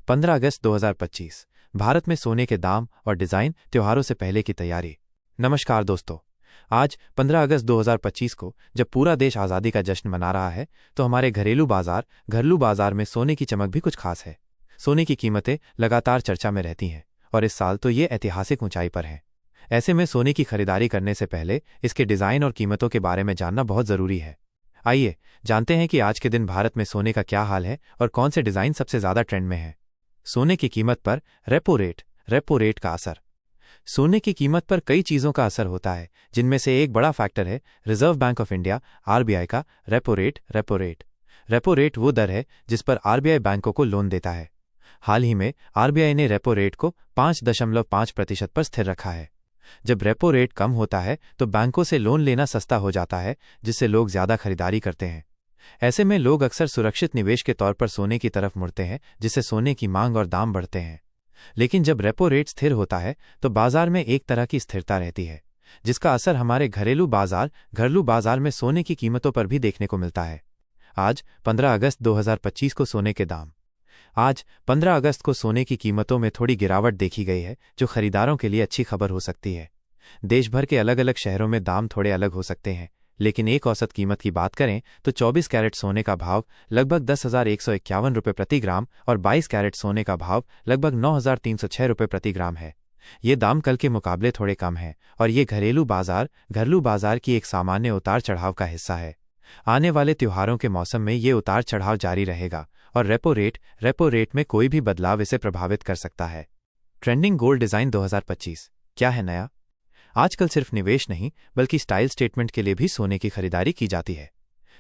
15 अगस्त 2025 भारत में सोने के दाम और डिज़ाइन त्योहारों से पहले की तैयारी। नमस्कार दोस्तों, आज 15 अगस्त 2025 को जब पूरा देश आज़ादी का जश्न मना रहा है तो हमारे घरेलू बाजार में सोने की चमक भी कुछ खास है। सोने की कीमतें लगातार चर्चा में रहती हैं और इस साल तो ये ऐतिहासिक ऊंचाई पर हैं। ऐसे में सोने की खरीदारी करने से पहले इसके डिज़ाइन और कीमतों के बारे में जानना बहुत ज़रूरी है। आइए जानते हैं कि आज के दिन भारत में सोने का क्या हाल है और कौन से डिज़ाइन सबसे ज़्यादा ट्रेंड में है। सोने की कीमत पर रेपो रेट का असर। सोने की कीमत पर कई चीज़ों का असर होता है, जिनमें से एक बड़ा फैक्टर है reserve bank of India RBI का रेपो रेट। रेपो रेट वो दर है जिस पर RBI बैंकों को लोन देता है। हाल ही में RBI ने रेपो रेट को 5.5% पर स्थिर रखा है। जब रेपो रेट कम होता है तो बैंकों से लोन लेना सस्ता हो जाता है, जिससे लोग ज़्यादा खरीदारी करते हैं। ऐसे में लोग अक्सर सुरक्षित निवेश के तौर पर सोने की तरफ मुड़ते हैं, जिससे सोने की मांग और दाम बढ़ते हैं। लेकिन जब रेपो रेट स्थिर होता है तो बाजार में एक तरह की स्थिरता रहती है, जिसका असर हमारे घरेलू बाजार में सोने की कीमतों पर भी देखने को मिलता है। आज 15 अगस्त 2025 को सोने के दाम। आज 15 अगस्त को सोने की कीमतों में थोड़ी गिरावट देखी गई है, जो खरीदारों के लिए अच्छी खबर हो सकती है। देश भर के अलग अलग शहरों में दाम थोड़े अलग हो सकते हैं, लेकिन एक औसत कीमत की बात करें तो 24 कैरेट सोने का भाव लगभग 10,151 रुपये प्रति ग्राम और 22 कैरेट सोने का भाव लगभग 9,306 रुपये प्रति ग्राम है। ये दाम कल के मुकाबले थोड़े कम हैं और ये घरेलू बाजार की एक सामान्य उतार चढ़ाव का हिस्सा है। आने वाले त्योहारों के मौसम में ये उतार चढ़ाव जारी रहेगा और रेपो रेट में कोई भी बदलाव इसे प्रभावित कर सकता है। ट्रेंडिंग गोल्ड डिज़ाइन 2025 क्या है नया? आजकल सिर्फ निवेश नहीं बल्कि स्टाइल स्टेटमेंट के लिए भी सोने की खरीदारी की जाती है।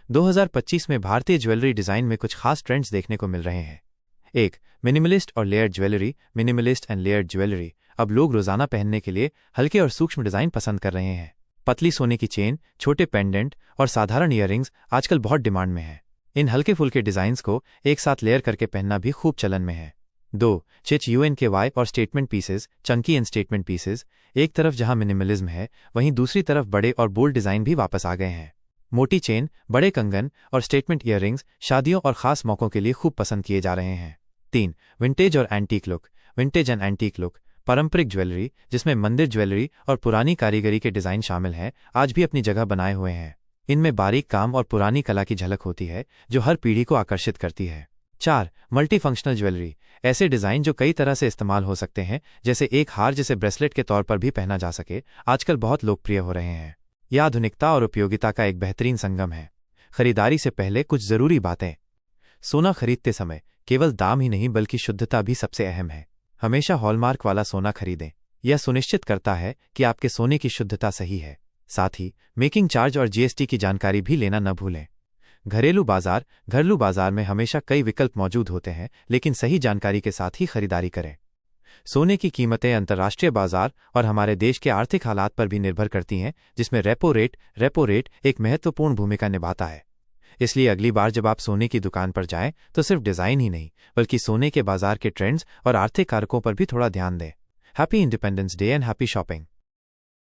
2025 में भारतीय ज्वेलरी डिज़ाइन में कुछ खास ट्रेंड्स देखने को मिल रहे हैं। 1. मिनिमलिस्ट और layered jewellery. Minimalist and layered jewellery अब लोग रोजाना पहनने के लिए हल्के और सूक्ष्म डिज़ाइन पसंद कर रहे हैं। पतली सोने की चेन, छोटे पेंडेंट और साधारण ईयररिंग्स आजकल बहुत डिमांड में है। इन हल्के फुल्के डिज़ाइंस को एक साथ लेयर करके पहनना भी खूब चलन में है। 2. UNKY और statement pieces. Chunky and statement pieces. एक तरफ जहां मिनिमलिज्म है, वहीं दूसरी तरफ बड़े और बोल्ड डिज़ाइन भी वापस आ गए हैं। मोटी चेन, बड़े कंगन और स्टेटमेंट ईयररिंग्स शादियों और खास मौकों के लिए खूब पसंद किए जा रहे हैं। 3. विंटेज और antique look. Vintage and antique look पारंपरिक ज्वेलरी, जिसमें मंदिर ज्वेलरी और पुरानी कारीगरी के डिज़ाइन शामिल हैं, आज भी अपनी जगह बनाए हुए हैं। इनमें बारीक काम और पुरानी कला की झलक होती है, जो हर पीढ़ी को आकर्षित करती है। 4. Multi functional jewellery. ऐसे डिज़ाइन जो कई तरह से इस्तेमाल हो सकते हैं, जैसे एक हार जिसे ब्रेसलेट के तौर पर भी पहना जा सके, आजकल बहुत लोकप्रिय हो रहे हैं। यह आधुनिकता और उपयोगिता का एक बेहतरीन संगम है। खरीदारी से पहले कुछ ज़रूरी बातें। सोना खरीदते समय केवल दाम ही नहीं बल्कि शुद्धता भी सबसे अहम है। हमेशा हॉलमार्क वाला सोना खरीदें। यह सुनिश्चित करता है कि आपके सोने की शुद्धता सही है। साथ ही मेकिंग चार्ज और GST की जानकारी भी लेना न भूलें। घरेलू बाजार में हमेशा कई विकल्प मौजूद होते हैं, लेकिन सही जानकारी के साथ ही खरीदारी करें। सोने की कीमतें अंतर्राष्ट्रीय बाजार और हमारे देश के आर्थिक हालात पर भी निर्भर करती हैं, जिसमें रेपो रेट एक महत्वपूर्ण भूमिका निभाता है। इसलिए अगली बार जब आप सोने की दुकान पर जाएं तो सिर्फ डिज़ाइन ही नहीं बल्कि सोने के बाजार के ट्रेंड्स और आर्थिक कारकों पर भी थोड़ा ध्यान दें। Happy independence day and happy shopping.